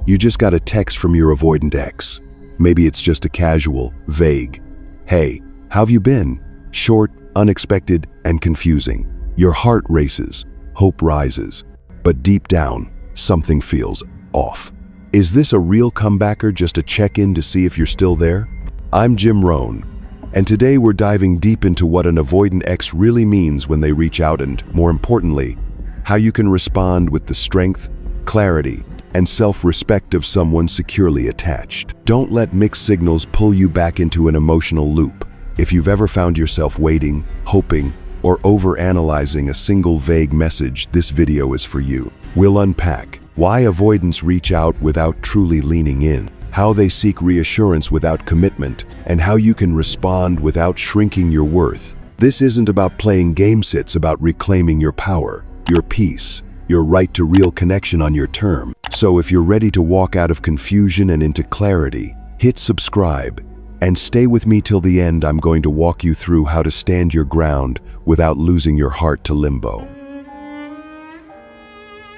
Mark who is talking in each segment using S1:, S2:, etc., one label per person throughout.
S1: You just got a text from your avoidant ex. Maybe it's just a casual, vague, "Hey, how have you been?" Short, unexpected, and confusing. Your heart races, hope rises, but deep down, something feels off. Is this a real comeback or just a check-in to see if you're still there? I'm Jim Rohn, and today we're diving deep into what an avoidant ex really means when they reach out and, more importantly, how you can respond with the strength, clarity, and self-respect of someone securely attached. Don't let mixed signals pull you back into an emotional loop. If you've ever found yourself waiting, hoping, or overanalyzing a single vague message, this video is for you. We'll unpack why avoidants reach out without truly leaning in, how they seek reassurance without commitment, and how you can respond without shrinking your worth. This isn't about playing games, it's about reclaiming your power, your peace, your right to real connection on your terms. So if you're ready to walk out of confusion and into clarity, hit subscribe and stay with me till the end. I'm going to walk you through how to stand your ground without losing your heart to limbo.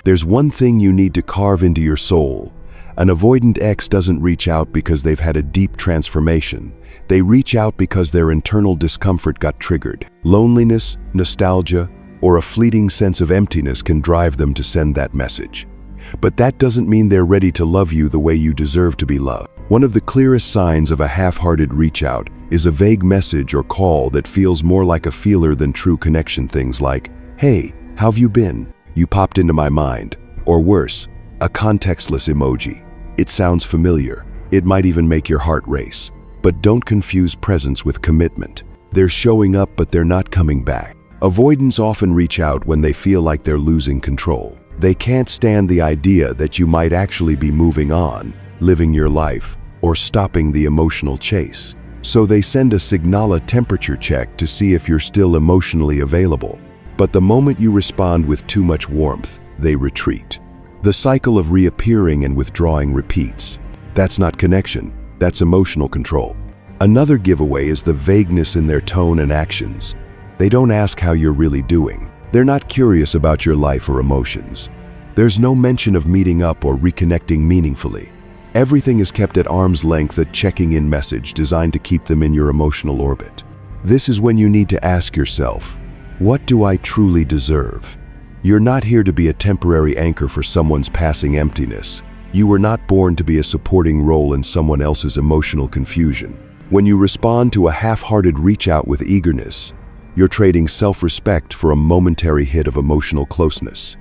S1: There's one thing you need to carve into your soul. An avoidant ex doesn't reach out because they've had a deep transformation. They reach out because their internal discomfort got triggered. Loneliness, nostalgia, or a fleeting sense of emptiness can drive them to send that message. But that doesn't mean they're ready to love you the way you deserve to be loved. One of the clearest signs of a half-hearted reach-out is a vague message or call that feels more like a feeler than true connection. Things like, "Hey, how have you been? You popped into my mind." Or worse, a contextless emoji. It sounds familiar. It might even make your heart race. But don't confuse presence with commitment. They're showing up, but they're not coming back. Avoidants often reach out when they feel like they're losing control. They can't stand the idea that you might actually be moving on, living your life, or stopping the emotional chase. So they send a signal, a temperature check, to see if you're still emotionally available. But the moment you respond with too much warmth, they retreat. The cycle of reappearing and withdrawing repeats. That's not connection, that's emotional control. Another giveaway is the vagueness in their tone and actions. They don't ask how you're really doing. They're not curious about your life or emotions. There's no mention of meeting up or reconnecting meaningfully. Everything is kept at arm's length, a checking-in message designed to keep them in your emotional orbit. This is when you need to ask yourself, what do I truly deserve? You're not here to be a temporary anchor for someone's passing emptiness. You were not born to be a supporting role in someone else's emotional confusion. When you respond to a half-hearted reach-out with eagerness, you're trading self-respect for a momentary hit of emotional closeness.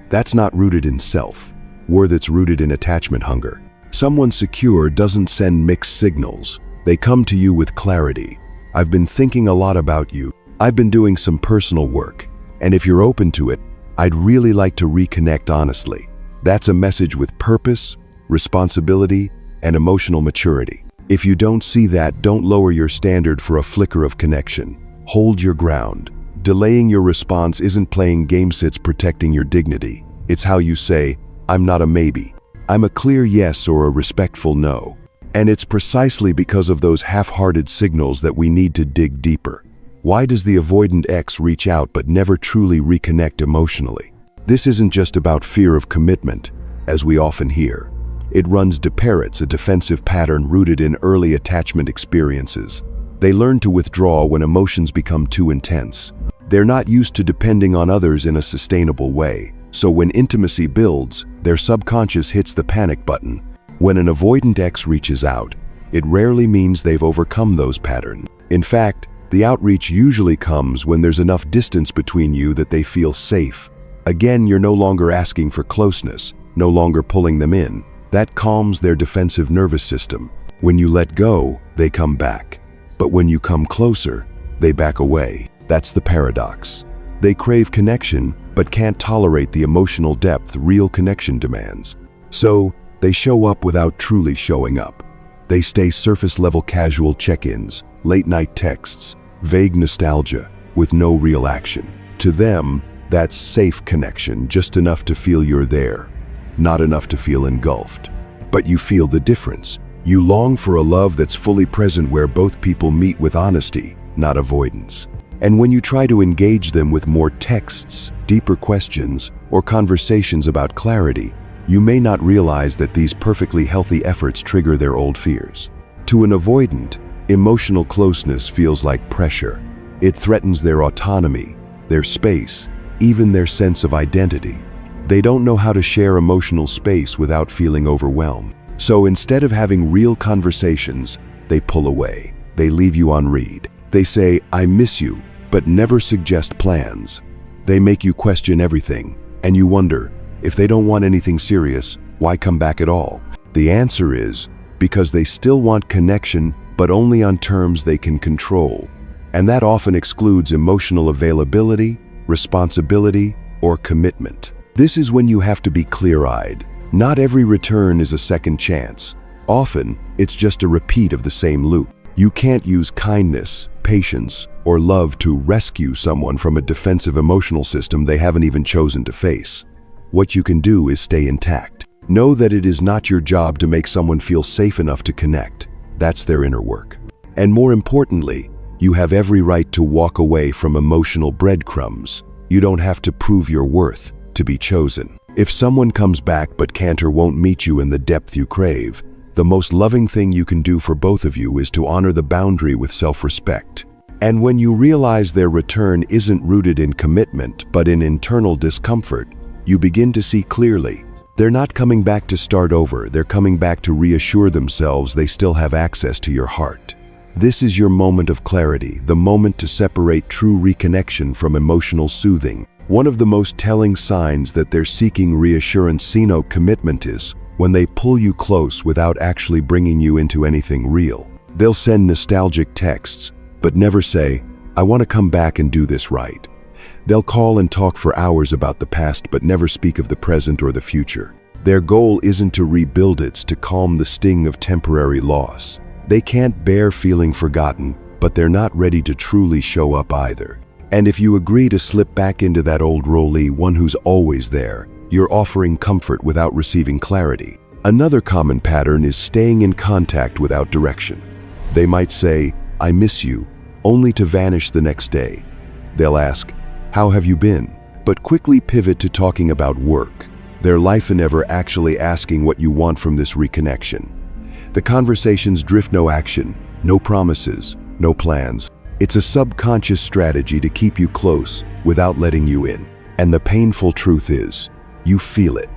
S1: That's not rooted in self, it's rooted in attachment hunger. Someone secure doesn't send mixed signals. They come to you with clarity. I've been thinking a lot about you. I've been doing some personal work. And if you're open to it, I'd really like to reconnect honestly. That's a message with purpose, responsibility, and emotional maturity. If you don't see that, don't lower your standard for a flicker of connection. Hold your ground. Delaying your response isn't playing games, it's protecting your dignity. It's how you say, I'm not a maybe. I'm a clear yes or a respectful no. And it's precisely because of those half-hearted signals that we need to dig deeper. Why does the avoidant ex reach out but never truly reconnect emotionally? This isn't just about fear of commitment, as we often hear. It runs departs, a defensive pattern rooted in early attachment experiences. They learn to withdraw when emotions become too intense. They're not used to depending on others in a sustainable way. So when intimacy builds, their subconscious hits the panic button. When an avoidant ex reaches out, it rarely means they've overcome those patterns. In fact, the outreach usually comes when there's enough distance between you that they feel safe. Again, you're no longer asking for closeness, no longer pulling them in. That calms their defensive nervous system. When you let go, they come back. But when you come closer, they back away. That's the paradox. They crave connection, but can't tolerate the emotional depth real connection demands. So, they show up without truly showing up. They stay surface-level casual check-ins, late-night texts, vague nostalgia, with no real action. To them, that's safe connection, just enough to feel you're there, not enough to feel engulfed. But you feel the difference. You long for a love that's fully present, where both people meet with honesty, not avoidance. And when you try to engage them with more texts, deeper questions, or conversations about clarity, you may not realize that these perfectly healthy efforts trigger their old fears. To an avoidant, emotional closeness feels like pressure. It threatens their autonomy, their space, even their sense of identity. They don't know how to share emotional space without feeling overwhelmed. So instead of having real conversations, they pull away. They leave you on read. They say, "I miss you," but never suggest plans. They make you question everything, and you wonder, if they don't want anything serious, why come back at all? The answer is, because they still want connection, but only on terms they can control. And that often excludes emotional availability, responsibility, or commitment. This is when you have to be clear-eyed. Not every return is a second chance. Often, it's just a repeat of the same loop. You can't use kindness, patience, or love to rescue someone from a defensive emotional system they haven't even chosen to face. What you can do is stay intact. Know that it is not your job to make someone feel safe enough to connect. That's their inner work. And more importantly, you have every right to walk away from emotional breadcrumbs. You don't have to prove your worth to be chosen. If someone comes back but can't or won't meet you in the depth you crave, the most loving thing you can do for both of you is to honor the boundary with self-respect. And when you realize their return isn't rooted in commitment but in internal discomfort, you begin to see clearly. They're not coming back to start over, they're coming back to reassure themselves they still have access to your heart. This is your moment of clarity, the moment to separate true reconnection from emotional soothing. One of the most telling signs that they're seeking reassurance, commitment, is when they pull you close without actually bringing you into anything real. They'll send nostalgic texts, but never say, "I want to come back and do this right." They'll call and talk for hours about the past but never speak of the present or the future. Their goal isn't to rebuild, it's to calm the sting of temporary loss. They can't bear feeling forgotten, but they're not ready to truly show up either. And if you agree to slip back into that old rolee, one who's always there, you're offering comfort without receiving clarity. Another common pattern is staying in contact without direction. They might say, "I miss you," only to vanish the next day. They'll ask, "How have you been?" but quickly pivot to talking about work, their life, and never actually asking what you want from this reconnection. The conversations drift, no action, no promises, no plans. It's a subconscious strategy to keep you close without letting you in. And the painful truth is, you feel it.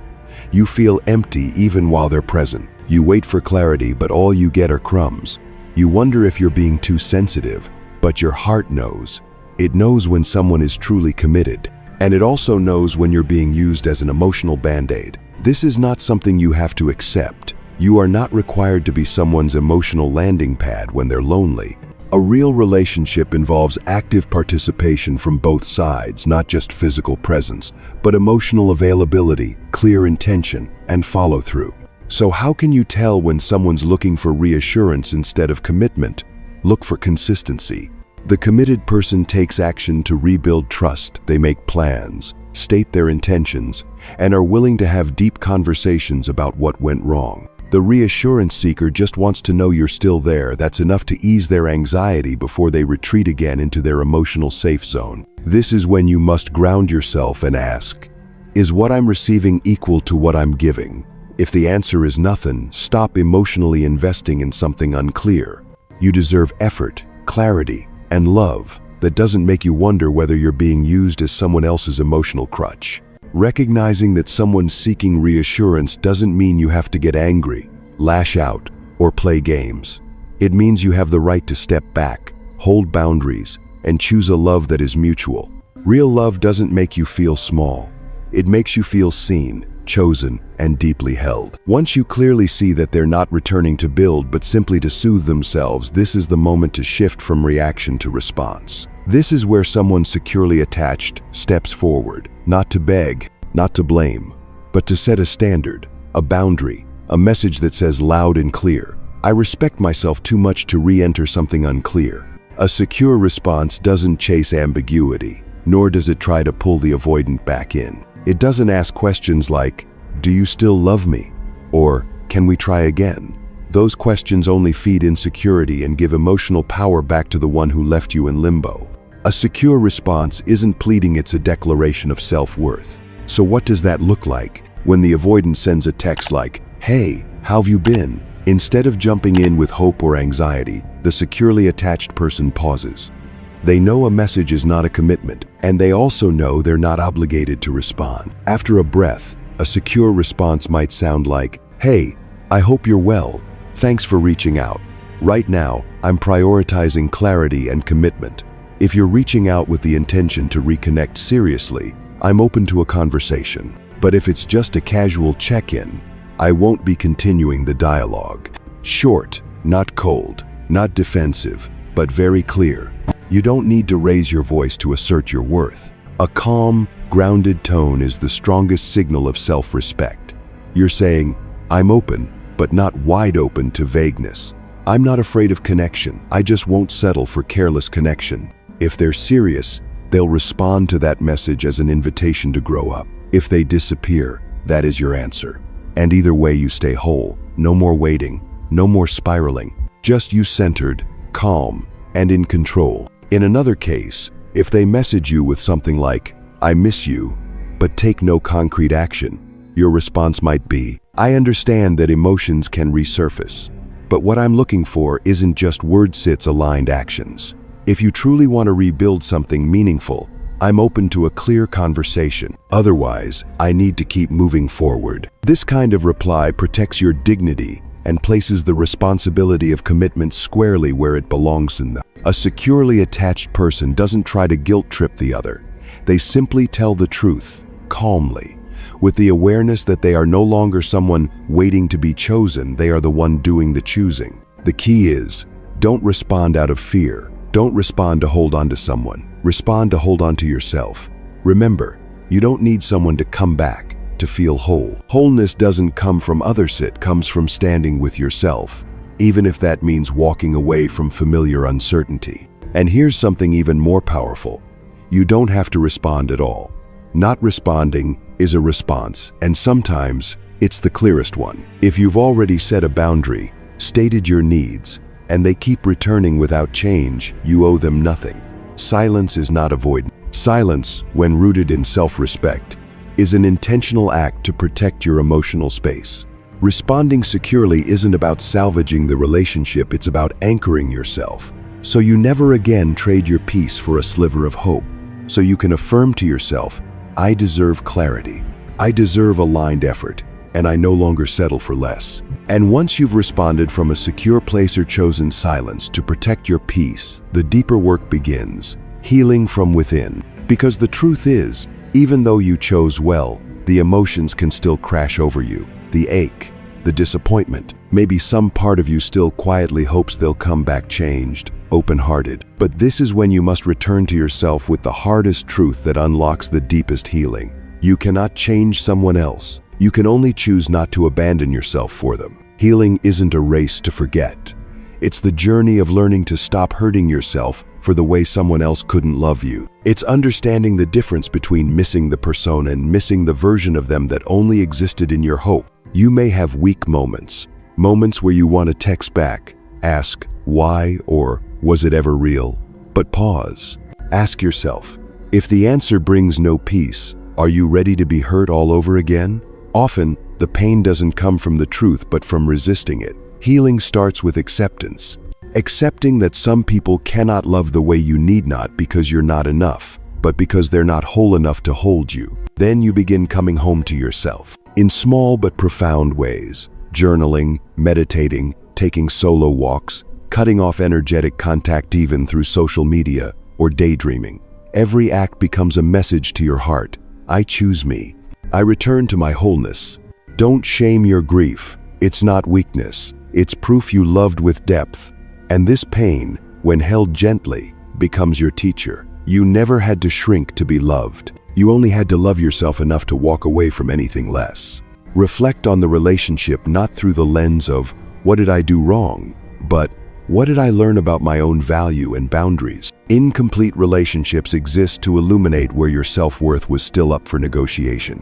S1: You feel empty even while they're present. You wait for clarity, but all you get are crumbs. You wonder if you're being too sensitive, but your heart knows. It knows when someone is truly committed, and it also knows when you're being used as an emotional band-aid. This is not something you have to accept. You are not required to be someone's emotional landing pad when they're lonely. A real relationship involves active participation from both sides, not just physical presence, but emotional availability, clear intention, and follow-through. So how can you tell when someone's looking for reassurance instead of commitment? Look for consistency. The committed person takes action to rebuild trust. They make plans, state their intentions, and are willing to have deep conversations about what went wrong. The reassurance seeker just wants to know you're still there. That's enough to ease their anxiety before they retreat again into their emotional safe zone. This is when you must ground yourself and ask, is what I'm receiving equal to what I'm giving? If the answer is nothing, stop emotionally investing in something unclear. You deserve effort, clarity, and love that doesn't make you wonder whether you're being used as someone else's emotional crutch. Recognizing that someone's seeking reassurance doesn't mean you have to get angry, lash out, or play games. It means you have the right to step back, hold boundaries, and choose a love that is mutual. Real love doesn't make you feel small. It makes you feel seen, chosen, and deeply held. Once you clearly see that they're not returning to build but simply to soothe themselves, this is the moment to shift from reaction to response. This is where someone securely attached steps forward, not to beg, not to blame, but to set a standard, a boundary, a message that says loud and clear, I respect myself too much to re-enter something unclear. A secure response doesn't chase ambiguity, nor does it try to pull the avoidant back in. It doesn't ask questions like, do you still love me? Or, can we try again? Those questions only feed insecurity and give emotional power back to the one who left you in limbo. A secure response isn't pleading, it's a declaration of self-worth. So what does that look like? When the avoidant sends a text like, "Hey, how have you been?" instead of jumping in with hope or anxiety, the securely attached person pauses. They know a message is not a commitment, and they also know they're not obligated to respond. After a breath, a secure response might sound like, "Hey, I hope you're well. Thanks for reaching out. Right now, I'm prioritizing clarity and commitment. If you're reaching out with the intention to reconnect seriously, I'm open to a conversation. But if it's just a casual check-in, I won't be continuing the dialogue." Short, not cold, not defensive, but very clear. You don't need to raise your voice to assert your worth. A calm, grounded tone is the strongest signal of self-respect. You're saying, "I'm open, but not wide open to vagueness. I'm not afraid of connection. I just won't settle for careless connection." If they're serious, they'll respond to that message as an invitation to grow up. If they disappear, that is your answer. And either way, you stay whole. No more waiting, no more spiraling. Just you centered, calm, and in control. In another case, if they message you with something like, "I miss you," but take no concrete action, your response might be, "I understand that emotions can resurface, but what I'm looking for isn't just word-aligned actions. If you truly want to rebuild something meaningful, I'm open to a clear conversation. Otherwise, I need to keep moving forward." This kind of reply protects your dignity and places the responsibility of commitment squarely where it belongs in them. A securely attached person doesn't try to guilt-trip the other. They simply tell the truth, calmly, with the awareness that they are no longer someone waiting to be chosen, they are the one doing the choosing. The key is, don't respond out of fear. Don't respond to hold on to someone. Respond to hold on to yourself. Remember, you don't need someone to come back to feel whole. Wholeness doesn't come from others, it comes from standing with yourself, even if that means walking away from familiar uncertainty. And here's something even more powerful. You don't have to respond at all. Not responding is a response, and sometimes it's the clearest one. If you've already set a boundary, stated your needs, and they keep returning without change, you owe them nothing. Silence is not avoidance. Silence, when rooted in self-respect, is an intentional act to protect your emotional space. Responding securely isn't about salvaging the relationship, it's about anchoring yourself, so you never again trade your peace for a sliver of hope. So you can affirm to yourself, "I deserve clarity, I deserve aligned effort, and I no longer settle for less." And once you've responded from a secure place or chosen silence to protect your peace, the deeper work begins, healing from within. Because the truth is, even though you chose well, the emotions can still crash over you. The ache, the disappointment. Maybe some part of you still quietly hopes they'll come back changed, open-hearted. But this is when you must return to yourself with the hardest truth that unlocks the deepest healing. You cannot change someone else. You can only choose not to abandon yourself for them. Healing isn't a race to forget. It's the journey of learning to stop hurting yourself for the way someone else couldn't love you. It's understanding the difference between missing the persona and missing the version of them that only existed in your hope. You may have weak moments, moments where you want to text back, ask, "Why?" or "Was it ever real?" But pause. Ask yourself, if the answer brings no peace, are you ready to be hurt all over again? Often, the pain doesn't come from the truth but from resisting it. Healing starts with acceptance. Accepting that some people cannot love the way you need, not because you're not enough, but because they're not whole enough to hold you. Then you begin coming home to yourself. In small but profound ways. Journaling, meditating, taking solo walks, cutting off energetic contact even through social media, or daydreaming. Every act becomes a message to your heart. I choose me. I return to my wholeness. Don't shame your grief. It's not weakness. It's proof you loved with depth. And this pain, when held gently, becomes your teacher. You never had to shrink to be loved. You only had to love yourself enough to walk away from anything less. Reflect on the relationship not through the lens of, what did I do wrong? But, what did I learn about my own value and boundaries? Incomplete relationships exist to illuminate where your self-worth was still up for negotiation.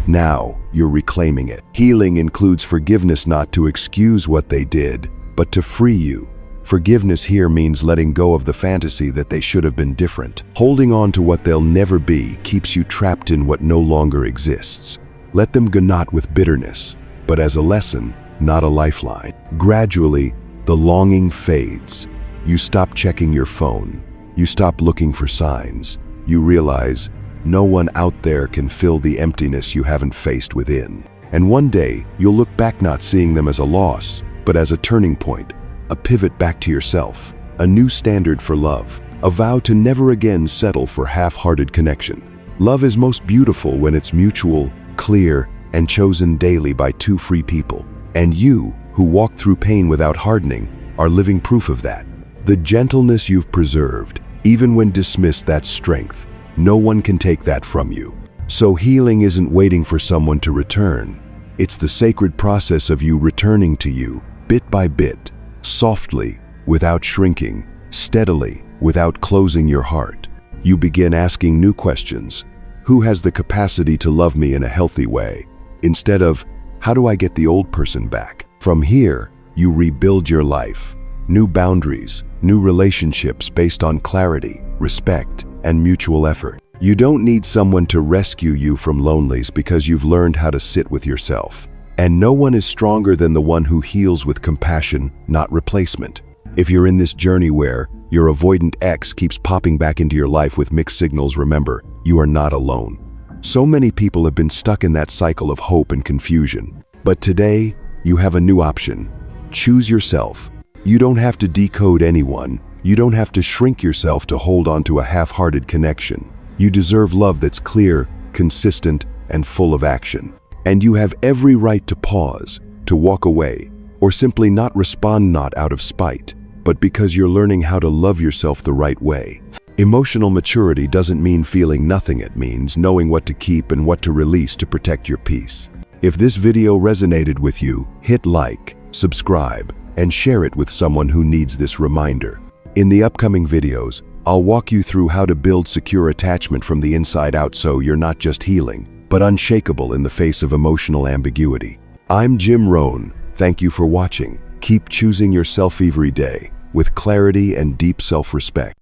S1: Now, you're reclaiming it. Healing includes forgiveness, not to excuse what they did, but to free you. Forgiveness here means letting go of the fantasy that they should have been different. Holding on to what they'll never be keeps you trapped in what no longer exists. Let them go not with bitterness, but as a lesson, not a lifeline. Gradually, the longing fades. You stop checking your phone. You stop looking for signs. You realize no one out there can fill the emptiness you haven't faced within. And one day, you'll look back not seeing them as a loss, but as a turning point, a pivot back to yourself, a new standard for love, a vow to never again settle for half-hearted connection. Love is most beautiful when it's mutual, clear, and chosen daily by two free people. And you, who walk through pain without hardening, are living proof of that. The gentleness you've preserved, even when dismissed, that's strength. No one can take that from you. So healing isn't waiting for someone to return. It's the sacred process of you returning to you, bit by bit, softly, without shrinking, steadily, without closing your heart. You begin asking new questions. Who has the capacity to love me in a healthy way? Instead of, how do I get the old person back? From here, you rebuild your life. New boundaries, new relationships based on clarity, respect, and mutual effort. You don't need someone to rescue you from loneliness because you've learned how to sit with yourself. And no one is stronger than the one who heals with compassion, not replacement. If you're in this journey where your avoidant ex keeps popping back into your life with mixed signals, remember, you are not alone. So many people have been stuck in that cycle of hope and confusion. But today, you have a new option. Choose yourself. You don't have to decode anyone. You don't have to shrink yourself to hold on to a half-hearted connection. You deserve love that's clear, consistent, and full of action. And you have every right to pause, to walk away, or simply not respond, not out of spite, but because you're learning how to love yourself the right way. Emotional maturity doesn't mean feeling nothing. It means knowing what to keep and what to release to protect your peace. If this video resonated with you, hit like, subscribe, and share it with someone who needs this reminder. In the upcoming videos, I'll walk you through how to build secure attachment from the inside out so you're not just healing, but unshakable in the face of emotional ambiguity. I'm Jim Rohn. Thank you for watching. Keep choosing yourself every day with clarity and deep self-respect.